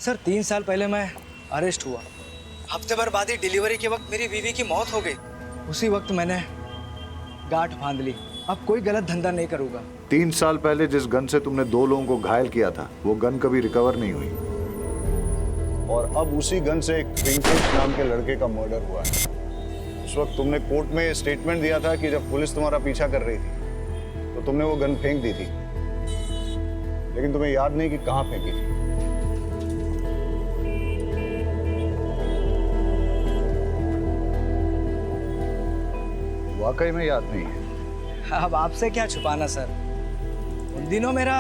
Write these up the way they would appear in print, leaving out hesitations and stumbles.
Sir 3 साल पहले मैं अरेस्ट हुआ। हफ्ते भर बाद ही डिलीवरी के वक्त मेरी बीवी की मौत हो गई। उसी वक्त मैंने गांठ बांध ली, अब कोई गलत धंधा नहीं करूँगा। 3 साल पहले जिस गन से तुमने 2 लोगों को घायल किया था, वो गन कभी रिकवर नहीं हुई। और अब उसी गन से एक पिंकेश नाम के लड़के का मर्डर हुआ है। उस वक्त तुमने कोर्ट में स्टेटमेंट दिया था कि जब पुलिस तुम्हारा पीछा कर रही थी तो तुमने वो गन फेंक दी थी, लेकिन तुम्हें याद नहीं कि कहां फेंकी थी। वाकई में याद नहीं है? अब आपसे क्या छुपाना सर, उन दिनों मेरा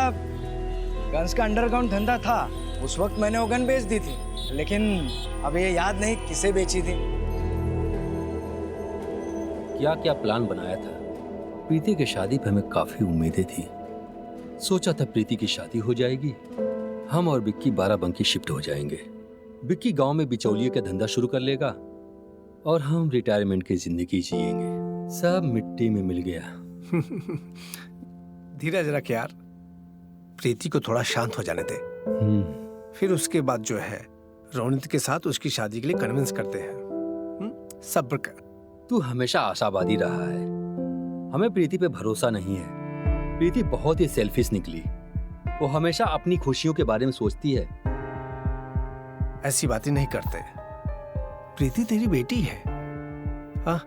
गन्स का अंडरग्राउंड धंधा था। उस वक्त मैंने वो गन बेच दी थी, लेकिन अब ये याद नहीं किसे बेची थी। क्या क्या प्लान बनाया था। प्रीति की शादी पे हमें काफी उम्मीदें थी। सोचा था प्रीति की शादी हो जाएगी, हम और बिक्की बाराबंकी शिफ्ट हो जाएंगे। बिक्की गांव में बिचौलिए का धंधा शुरू कर लेगा और हम रिटायरमेंट की जिंदगी जिएंगे। सब मिट्टी में मिल गया। धीरज रख यार, प्रीति को थोड़ा शांत हो जाने दे। फिर उसके बाद जो है रोनित के साथ उसकी शादी के लिए कन्विंस करते हैं। सब्र कर। तू हमेशा आशावादी रहा है, हमें प्रीति पे भरोसा नहीं है। प्रीति बहुत ही सेल्फिश निकली, वो हमेशा अपनी खुशियों के बारे में सोचती है। ऐसी बातें नहीं करते, प्रीति तेरी बेटी है। हाँ,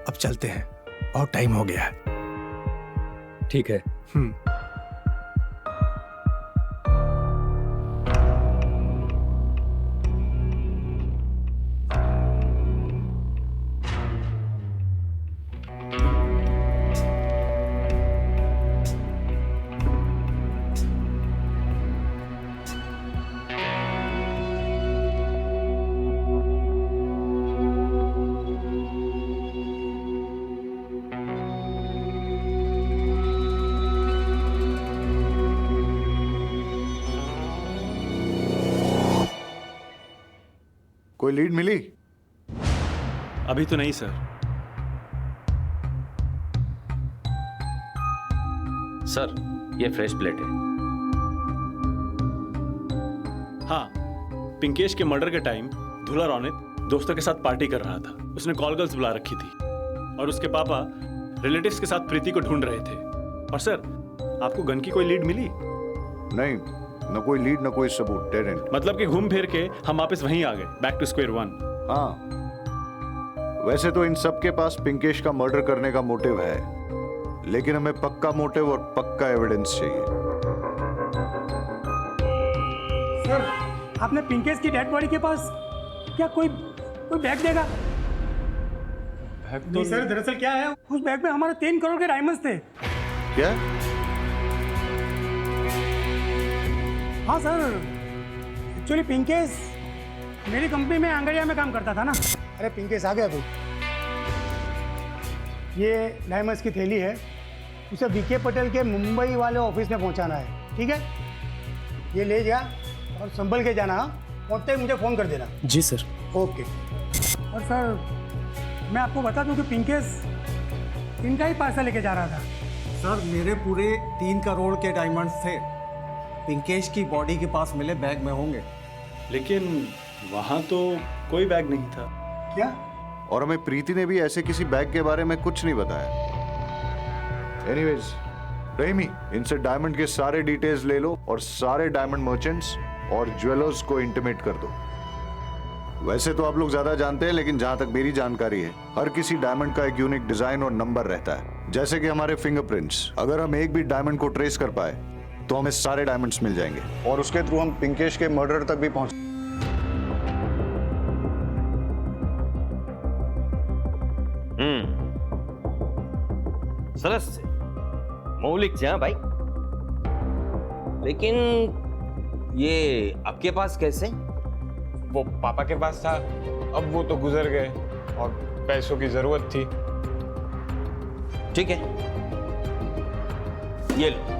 अब चलते हैं, बहुत टाइम हो गया है। ठीक है। कोई लीड मिली? अभी तो नहीं सर। सर, ये फ्रेश प्लेट है। हाँ, पिंकेश के मर्डर के टाइम धुला रौनित दोस्तों के साथ पार्टी कर रहा था। उसने कॉल गर्ल्स बुला रखी थी और उसके पापा रिलेटिव्स के साथ प्रीति को ढूंढ रहे थे। और सर, आपको गन की कोई लीड मिली? नहीं, न कोई लीड न कोई सबूत, डेड एंड। मतलब कि घूम फिर के हम वापस वहीं आ गए, बैक टू स्क्वायर वन। हाँ, वैसे तो इन सब के पास पिंकेश का मर्डर करने का मोटिव है, लेकिन हमें पक्का मोटिव और पक्का एविडेंस चाहिए। सर, आपने पिंकेश की डेड बॉडी के पास क्या कोई बैग देगा? बैग नहीं सर, दरअसल क्या है, उस बैग में हमारे 3 करोड़ के डायमंड्स थे। क्या? हाँ सर, एक्चुअली पिंकेश मेरी कंपनी में आंगड़िया में काम करता था ना। अरे पिंकेश आ गया तू। ये डायमंड्स की थैली है, उसे वीके पटेल के मुंबई वाले ऑफिस में पहुंचाना है, ठीक है? ये ले जा और संभल के जाना। पहुंचते ही मुझे फ़ोन कर देना। जी सर। ओके। और सर, मैं आपको बता दूं कि पिंकेश इनका ही पार्सल लेके जा रहा था। सर, मेरे पूरे 3 करोड़ के डायमंड्स थे, पिंकेश की बॉडी के पास मिले बैग में होंगे। लेकिन वहां तो कोई बैग नहीं था। क्या? और हमें प्रीति ने भी ऐसे किसी बैग के बारे में कुछ नहीं बताया। एनीवेज, रहीमी, इनसे डायमंड के सारे डिटेल्स ले लो और सारे डायमंड मर्चेंट्स और ज्वेलर्स को इंटीमेट कर दो। वैसे तो आप लोग ज्यादा जानते हैं, लेकिन जहां तक मेरी जानकारी है, हर किसी डायमंड का एक यूनिक डिजाइन और नंबर रहता है। जैसे कि हमारे फिंगरप्रिंट्स, अगर हम एक भी डायमंड को ट्रेस कर पाए तो हमें सारे डायमंड्स मिल जाएंगे और उसके थ्रू हम पिंकेश के मर्डर तक भी पहुंच। सरस से मौलिक से। हाँ भाई, लेकिन ये आपके पास कैसे? वो पापा के पास था, अब वो तो गुजर गए और पैसों की जरूरत थी। ठीक है, ये लो।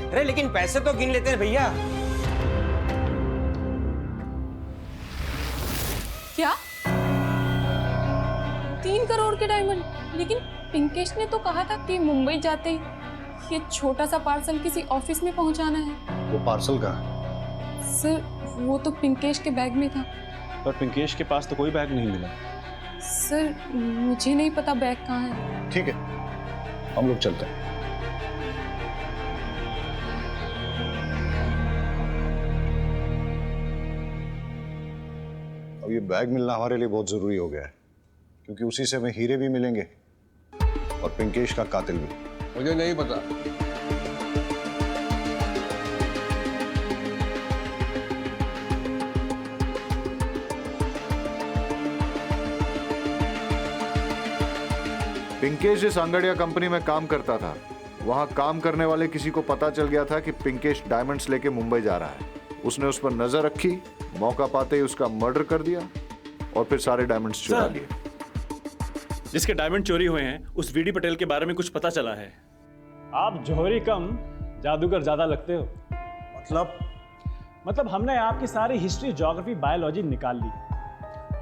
अरे लेकिन पैसे तो गिन लेते हैं भैया। क्या 3 करोड़ के डायमंड? लेकिन पिंकेश ने तो कहा था कि मुंबई जाते ही ये छोटा सा पार्सल किसी ऑफिस में पहुंचाना है। वो पार्सल कहाँ है? सर वो तो पिंकेश के बैग में था। पर पिंकेश के पास तो कोई बैग नहीं मिला। सर मुझे नहीं पता बैग कहाँ है। ठीक है, हम लोग चलते हैं। अब ये बैग मिलना हमारे लिए बहुत जरूरी हो गया है, क्योंकि उसी से हमें हीरे भी मिलेंगे और पिंकेश का कातिल भी। मुझे नहीं पता। पिंकेश जिस अंगड़िया कंपनी में काम करता था, वहां काम करने वाले किसी को पता चल गया था कि पिंकेश डायमंड्स लेके मुंबई जा रहा है। उसने उस पर नजर रखी, मौका पाते ही उसका मर्डर कर दिया और फिर सारे डायमंड्स चुरा लिए। जिसके डायमंड चोरी हुए हैं उस वीडी पटेल के बारे में कुछ पता चला है। आप जौहरी कम जादूगर ज्यादा लगते हो। मतलब हमने आपकी सारी हिस्ट्री, ज्योग्राफी, बायोलॉजी निकाल ली।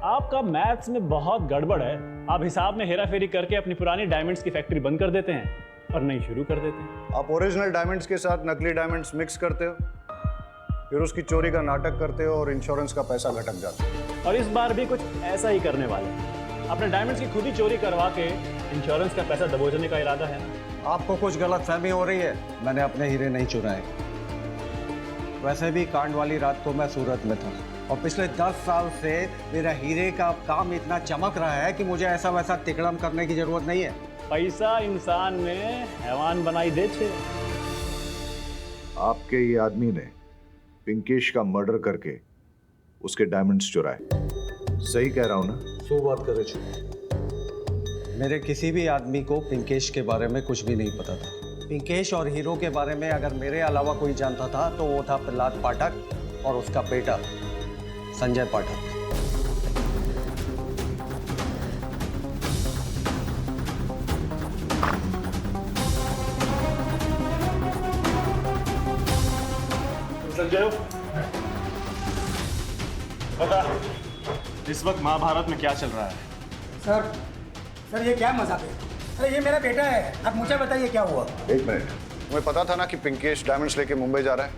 आपका मैथ्स में बहुत गड़बड़ है। आप हिसाब में हेरा फेरी करके अपनी पुरानी डायमंड्स की फैक्ट्री बंद कर देते हैं और नई शुरू कर देते हैं। आप ओरिजिनल डायमंड्स के साथ नकली डायमंड्स मिक्स करते हो, फिर उसकी चोरी का नाटक करते हो और इंश्योरेंस का पैसा घटक जाता है। और इस बार भी कुछ ऐसा ही करने वाले हैं। अपने डायमंड्स की खुद ही चोरी करवा के इंश्योरेंस का पैसा दबोचने का इरादा है। आपको कुछ गलतफहमी हो रही है। मैंने अपने हीरे नहीं चुराए। वैसे भी कांड वाली रात को मैं सूरत में था और पिछले 10 साल से मेरा हीरे का काम इतना चमक रहा है कि मुझे ऐसा वैसा तिकड़म करने की जरूरत नहीं है। पैसा इंसान में हैवान बनाई दे छे। आपके ये आदमी ने पिंकेश का मर्डर करके उसके डायमंड्स चुराए। सही कह रहा हूं ना? सो बात करे छो। मेरे किसी भी आदमी को पिंकेश के बारे में कुछ भी नहीं पता था। पिंकेश और हीरो के बारे में अगर मेरे अलावा कोई जानता था तो वो था प्रहलाद पाठक और उसका बेटा संजय पाठक। संजय, बता इस वक्त महाभारत में क्या चल रहा है? सर ये क्या मजाक है? अरे ये मेरा बेटा है, आप मुझे बताइए क्या हुआ। एक मिनट, तुम्हें पता था ना कि पिंकेश डायमंड्स लेके मुंबई जा रहा है,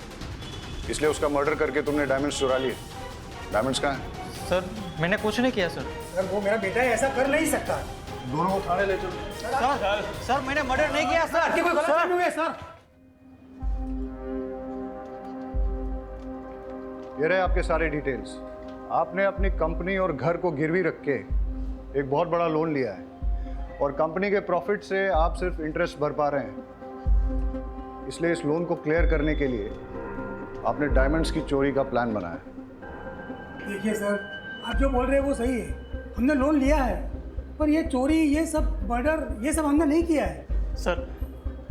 इसलिए उसका मर्डर करके तुमने डायमंड्स चुरा लिए। डायमंड्स कहाँ हैं? सर मैंने कुछ नहीं किया सर। सर वो मेरा बेटा है, ऐसा कर नहीं सकता। दोनों को थाने ले चलो। सर मैंने मर्डर नहीं किया सर। कोई गलत नहीं हुई सर। ये रहे आपके सारे डिटेल्स। आपने अपनी कंपनी और घर को गिरवी रख के एक बहुत बड़ा लोन लिया है और कंपनी के प्रॉफिट से आप सिर्फ इंटरेस्ट भर पा रहे हैं। इसलिए इस लोन को क्लियर करने के लिए आपने डायमंड्स की चोरी का प्लान बनाया। देखिए सर, आप जो बोल रहे हैं वो सही है। हमने लोन लिया है, पर ये चोरी, ये सब मर्डर, ये सब हमने नहीं किया है। सर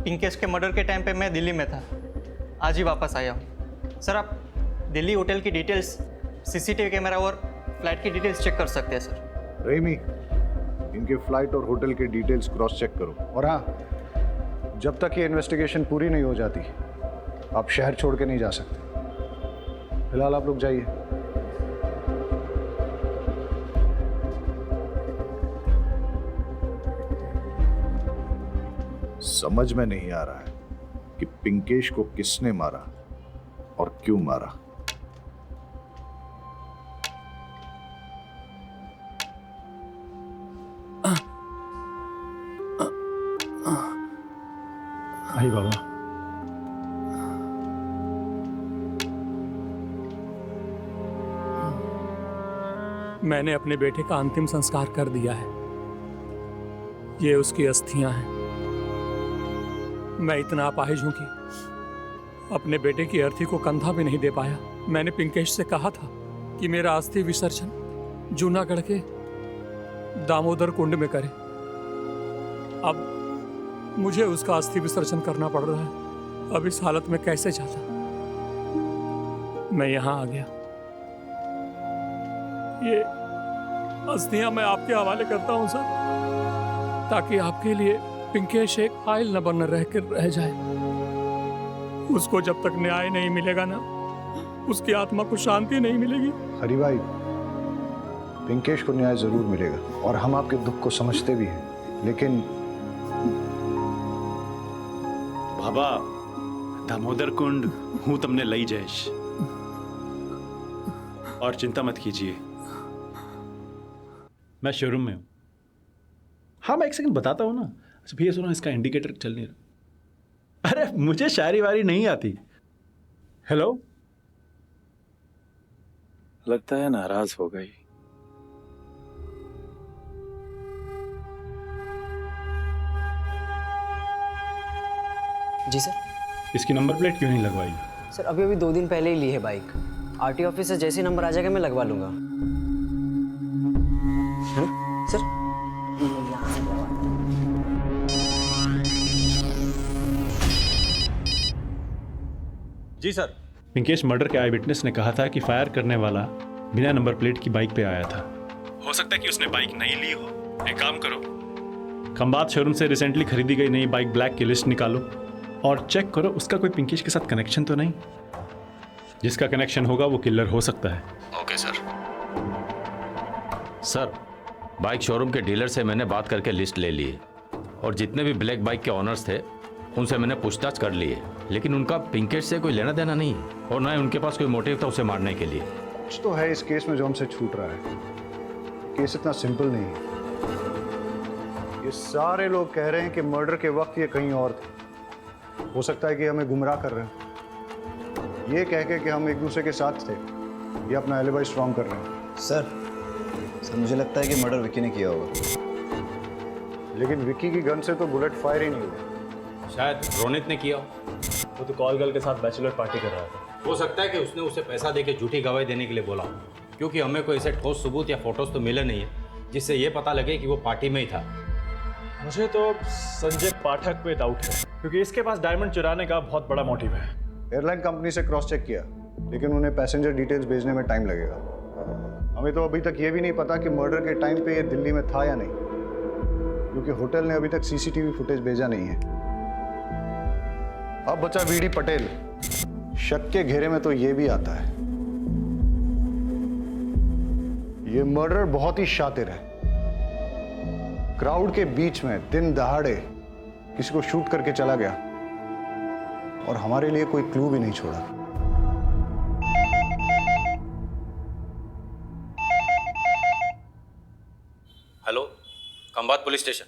पिंकेश के मर्डर के टाइम पे मैं दिल्ली में था, आज ही वापस आया हूँ। सर आप दिल्ली होटल की डिटेल्स, सीसीटीवी कैमरा और फ्लाइट की डिटेल्स चेक कर सकते हैं सर। रेमी, इनके फ्लाइट और होटल के डिटेल्स क्रॉस चेक करो। और हाँ, जब तक ये इन्वेस्टिगेशन पूरी नहीं हो जाती आप शहर छोड़ के नहीं जा सकते। फिलहाल आप लोग जाइए। समझ में नहीं आ रहा है कि पिंकेश को किसने मारा और क्यों मारा। आई बाबा। मैंने अपने बेटे का अंतिम संस्कार कर दिया है। ये उसकी अस्थियां हैं। मैं इतना अपाहिज हूं कि अपने बेटे की अर्थी को कंधा भी नहीं दे पाया। मैंने पिंकेश से कहा था कि मेरा अस्थि विसर्जन जूनागढ़ के दामोदर कुंड में करे। अब मुझे उसका अस्थि विसर्जन करना पड़ रहा है। अब इस हालत में कैसे जाता? मैं यहां आ गया। ये अस्थियां मैं आपके हवाले करता हूं सर, ताकि आपके लिए पिंकेश एक फाइल न बन रह जाए। उसको जब तक न्याय नहीं मिलेगा ना, उसकी आत्मा को शांति नहीं मिलेगी। हरी भाई, पिंकेश को न्याय जरूर मिलेगा और हम आपके दुख को समझते भी हैं, लेकिन बाबा दामोदर कुंड हूं तुमने लई जयेश, और चिंता मत कीजिए, मैं शोरूम में हूं। हाँ मैं एक सेकंड बताता हूं ना। अच्छा भैया सुनो, इसका इंडिकेटर चल नहीं रहा। अरे मुझे शायरी वारी नहीं आती। हेलो, लगता है नाराज हो गई। जी सर। इसकी नंबर प्लेट क्यों नहीं लगवाई? सर अभी अभी 2 दिन पहले ही ली है बाइक। आरटीओ ऑफिस से जैसे ही नंबर आ जाएगा मैं लगवा लूंगा। है ना सर? यहाँ से लगवा दूँ। जी सर। पिंकेश मर्डर के आई विटनेस ने कहा था कि फायर करने वाला बिना नंबर प्लेट की बाइक पे आया था। हो सकता है कि उसने बाइक नहीं ली हो। एक काम करो, खंबात शोरूम से रिसेंटली खरीदी गई नई बाइक ब्लैक की लिस्ट निकालो और चेक करो उसका कोई पिंकेश के साथ कनेक्शन तो नहीं। जिसका कनेक्शन होगा वो किलर हो सकता है। Okay sir. Sir bike showroom के डीलर से मैंने बात करके लिस्ट ले ली है और जितने भी ब्लैक बाइक के ऑनर्स थे उनसे मैंने पूछताछ कर ली है, लेकिन उनका पिंकेश से कोई लेना देना नहीं है और ना ही उनके पास कोई मोटिव था उसे मारने के लिए। कुछ तो है इस केस में जो हमसे छूट रहा है। केस इतना सिंपल नहीं है। ये सारे लोग कह रहे हैं कि मर्डर के वक्त ये कहीं और थे। हो सकता है कि हमें गुमराह कर रहे हैं, ये कह के कि हम एक दूसरे के साथ थे। ये अपना एलिबाई स्ट्रॉन्ग कर रहे हैं। सर मुझे लगता है कि मर्डर विक्की ने किया होगा। लेकिन विक्की की गन से तो बुलेट फायर ही नहीं हुआ। शायद रोनित ने किया। वो तो कॉल गर्ल के साथ बैचलर पार्टी कर रहा था। हो सकता है कि उसने उसे पैसा देके झूठी गवाही देने के लिए बोला, क्योंकि हमें कोई ऐसे ठोस सबूत या फोटोज तो मिले नहीं है जिससे ये पता लगे कि वो पार्टी में ही था। मुझे तो संजय पाठक पे डाउट है, क्योंकि इसके पास डायमंड चुराने का बहुत बड़ा मोटिव है। एयरलाइन कंपनी से क्रॉस चेक किया, लेकिन उन्हें पैसेंजर डिटेल्स भेजने में टाइम लगेगा। हमें तो अभी तक ये भी नहीं पता कि मर्डर के टाइम पे ये दिल्ली में था या नहीं, क्योंकि होटल ने अभी तक सीसीटीवी फुटेज भेजा नहीं है। अब बचा वीडी पटेल। शक के घेरे में तो ये भी आता है। ये मर्डर बहुत ही शातिर है। क्राउड के बीच में दिन दहाड़े किसी को शूट करके चला गया और हमारे लिए कोई क्लू भी नहीं छोड़ा। Hello, Khambhat police station.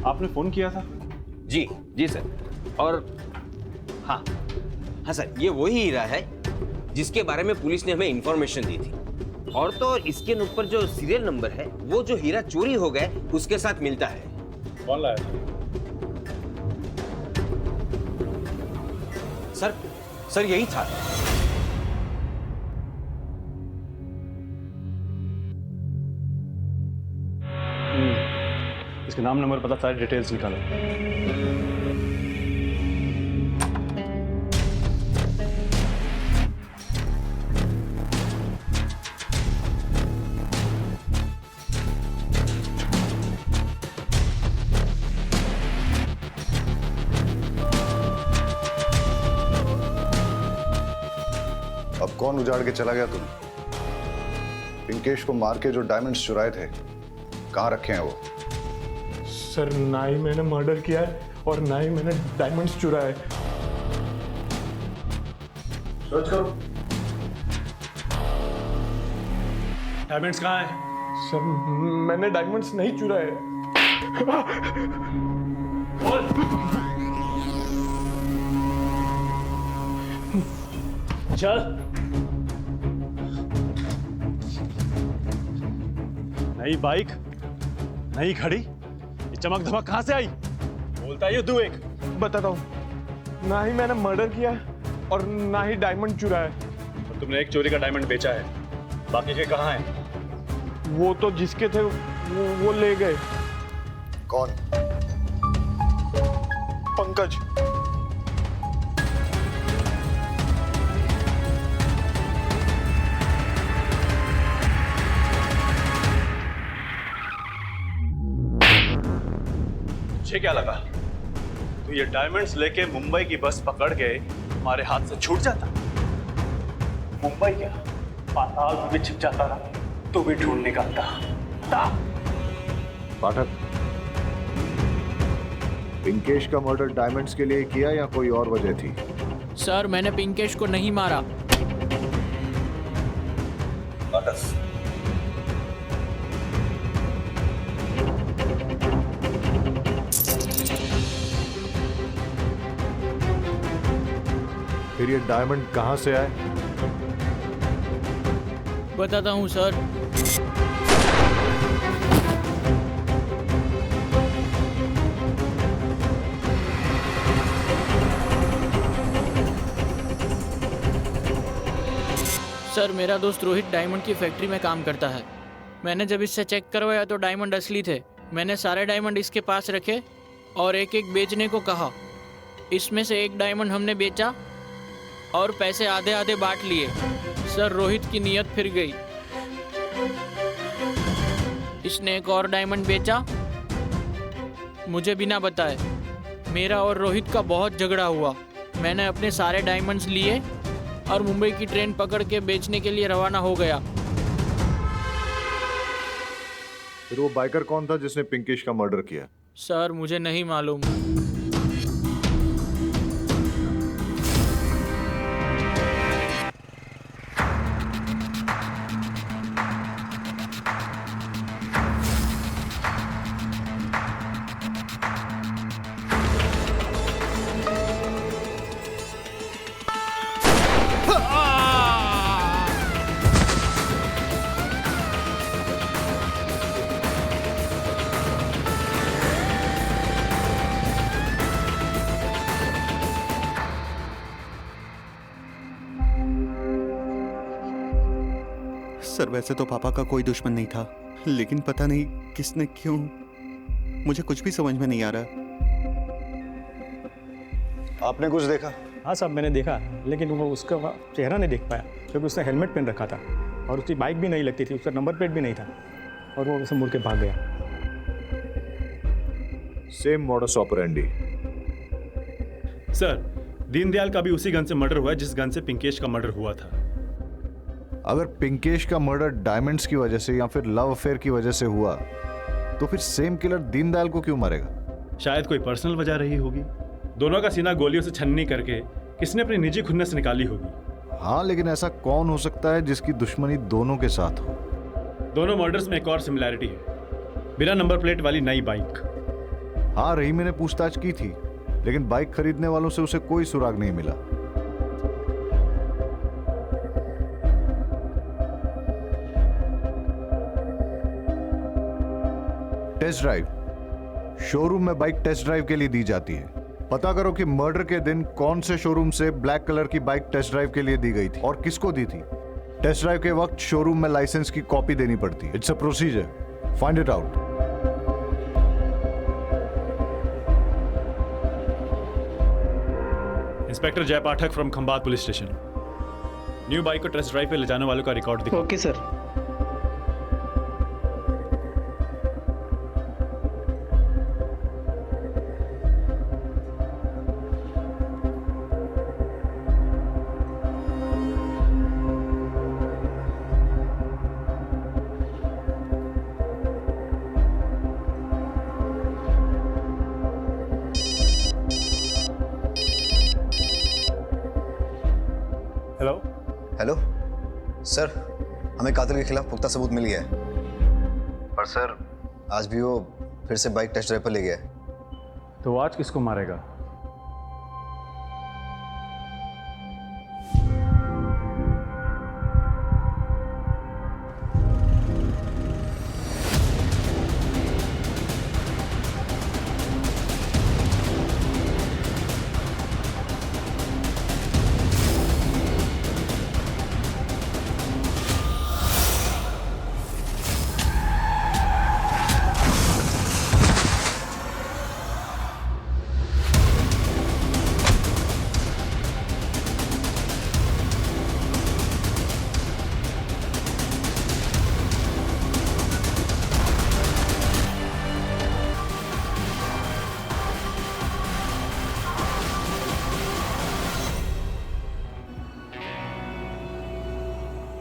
आपने फोन किया था? जी जी सर। और हाँ हाँ सर, ये वही हीरा है जिसके बारे में पुलिस ने हमें इंफॉर्मेशन दी थी। और तो इसके ऊपर जो सीरियल नंबर है वो जो हीरा चोरी हो गए उसके साथ मिलता है। कौन लाया था? सर यही था। इसके नाम नंबर पता, सारी डिटेल्स निकालो। अब कौन उजाड़ के चला गया तुम्हें? पिंकेश को मार के जो डायमंड्स चुराए थे कहाँ रखे हैं वो? सर ना ही मैंने मर्डर किया है और ना ही मैंने डायमंड्स चुराए। सर्च करो। डायमंड्स कहाँ है? सर मैंने डायमंड्स नहीं चुराए। चल। नई बाइक, नई घड़ी, ये चमक धमक कहां से आई? बोलता है तू। एक बताता हूँ, ना ही मैंने मर्डर किया है और ना ही डायमंड चुराया है। तो तुमने एक चोरी का डायमंड बेचा है, बाकी के कहाँ हैं? वो तो जिसके थे वो ले गए। कौन? पंकज। मुझे क्या लगा तो ये डायमंड्स लेके मुंबई की बस पकड़ के हमारे हाथ से छूट जाता। मुंबई क्या, पाताल में भी छिप जाता ना तो भी ढूंढ निकालता। पाठक, पिंकेश का मर्डर डायमंड्स के लिए किया या कोई और वजह थी? सर मैंने पिंकेश को नहीं मारा। फिर ये डायमंड कहां से आए? बताता हूँ सर। सर मेरा दोस्त रोहित डायमंड की फैक्ट्री में काम करता है। मैंने जब इससे चेक करवाया तो डायमंड असली थे। मैंने सारे डायमंड इसके पास रखे और एक एक बेचने को कहा। इसमें से एक डायमंड हमने बेचा और पैसे आधे आधे बांट लिए। सर रोहित की नीयत फिर गई। इसने एक और डायमंड बेचा मुझे बिना बताए। मेरा और रोहित का बहुत झगड़ा हुआ। मैंने अपने सारे डायमंड्स लिए और मुंबई की ट्रेन पकड़ के बेचने के लिए रवाना हो गया। फिर वो बाइकर कौन था जिसने पिंकेश का मर्डर किया? सर मुझे नहीं मालूम। सर वैसे तो पापा का कोई दुश्मन नहीं था, लेकिन पता नहीं किसने क्यों, मुझे कुछ भी समझ में नहीं आ रहा। आपने कुछ देखा? हाँ साहब मैंने देखा, लेकिन वो उसका चेहरा नहीं देख पाया क्योंकि उसने हेलमेट पहन रखा था और उसकी बाइक भी नहीं लगती थी, उसका नंबर प्लेट भी नहीं था और वो उसे मुड़ के भाग गया। Same modus operandi. Sir Deendayal का भी उसी गन से मर्डर हुआ है जिस गन से पिंकेश का मर्डर हुआ था। अगर पिंकेश का मर्डर डायमंड्स की वजह से या फिर लव अफेयर की वजह से हुआ तो फिर सेम किलर दीनदयाल को क्यों मारेगा? शायद कोई पर्सनल वजह रही होगी। दोनों का सीना गोलियों से छन्नी करके किसने अपनी निजी खुन्नस निकाली होगी। हाँ, लेकिन ऐसा कौन हो सकता है जिसकी दुश्मनी दोनों के साथ हो? दोनों मर्डर्स में एक और सिमिलैरिटी है, बिना नंबर प्लेट वाली नई बाइक। हाँ, रहीम ने पूछताछ की थी, लेकिन बाइक खरीदने वालों से उसे कोई सुराग नहीं मिला। टेस्ट ड्राइव, शोरूम में बाइक टेस्ट ड्राइव के लिए दी जाती है। पता करो कि मर्डर के दिन कौन से शोरूम से ब्लैक कलर की बाइक टेस्ट ड्राइव के लिए दी गई थी और किसको दी थी। टेस्ट ड्राइव के वक्त शोरूम में लाइसेंस की कॉपी देनी पड़ती है। It's a procedure, find it out. Inspector Jay Pathak from Khambhat police station. New bike को टेस्ट ड्राइव पे ले जाने वालों का रिकॉर्ड दिखाओ। Okay sir. हेलो सर, हमें कातिल के खिलाफ पुख्ता सबूत मिल गया है, पर सर आज भी वो फिर से बाइक टेस्ट ड्राइव पर ले गया है। तो आज किसको मारेगा?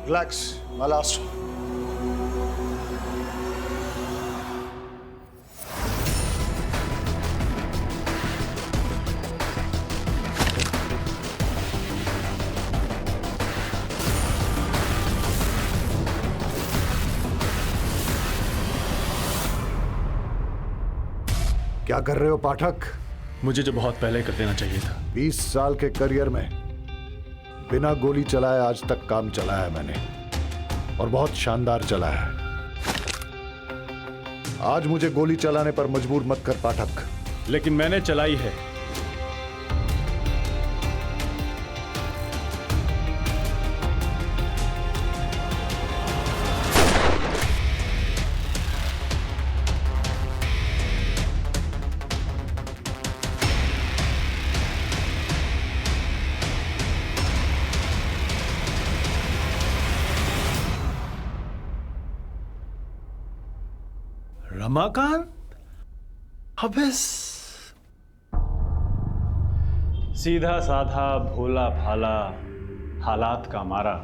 रिलैक्स, मैं लास्ट। क्या कर रहे हो पाठक? मुझे जो बहुत पहले कर देना चाहिए था। 20 साल के करियर में बिना गोली चलाए आज तक काम चलाया है मैंने, और बहुत शानदार चला है। आज मुझे गोली चलाने पर मजबूर मत कर पाठक। लेकिन मैंने चलाई है। रमाकांत? अबे सीधा साधा भोला भाला हालात का मारा,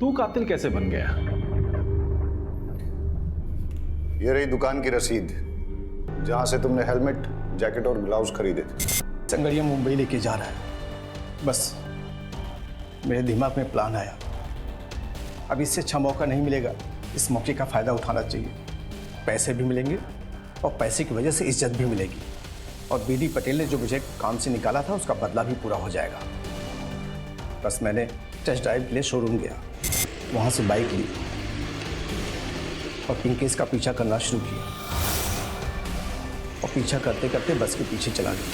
तू कातिल कैसे बन गया? ये रही दुकान की रसीद जहां से तुमने हेलमेट, जैकेट और ग्लव्स खरीदे थे। संगड़िया मुंबई लेके जा रहा है। बस मेरे दिमाग में प्लान आया, अब इससे अच्छा मौका नहीं मिलेगा। इस मौके का फायदा उठाना चाहिए। पैसे भी मिलेंगे और पैसे की वजह से इज्जत भी मिलेगी, और बीडी पटेल ने जो मुझे काम से निकाला था उसका बदला भी पूरा हो जाएगा। बस मैंने टेस्ट ड्राइव के लिए शोरूम गया, वहाँ से बाइक ली और पिंकेश का पीछा करना शुरू किया, और पीछा करते करते बस के पीछे चला गया।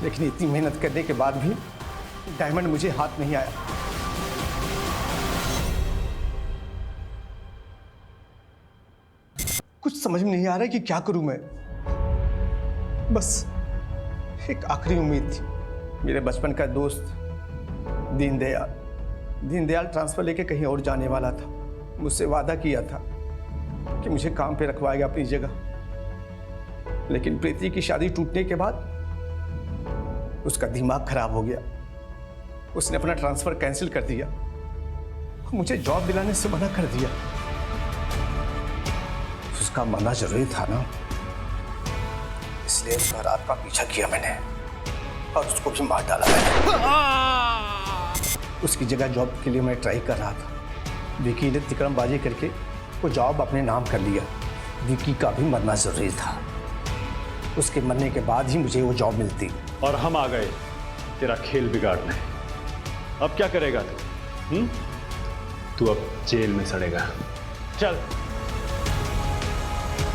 लेकिन इतनी मेहनत करने के बाद भी डायमंड मुझे हाथ नहीं आया। कुछ समझ में नहीं आ रहा है कि क्या करूं मैं। बस एक आखिरी उम्मीद थी। मेरे बचपन का दोस्त दीनदयाल ट्रांसफर लेके कहीं और जाने वाला था। मुझसे वादा किया था कि मुझे काम पे रखवाएगा अपनी जगह। लेकिन प्रीति की शादी टूटने के बाद उसका दिमाग खराब हो गया। उसने अपना ट्रांसफर कैंसिल कर दिया, मुझे जॉब दिलाने से मना कर दिया। उसका मना जरूरी था ना, इसलिए उसका रात का पीछा किया मैंने और उसको भी मार डाला मैंने। उसकी जगह जॉब के लिए मैं ट्राई कर रहा था। विकी ने तिकड़मबाजी करके वो जॉब अपने नाम कर लिया। विकी का भी मरना जरूरी था, उसके मरने के बाद ही मुझे वो जॉब मिलती। और हम आ गए तेरा खेल बिगाड़ने। अब क्या करेगा तू? तू अब जेल में सड़ेगा। चल।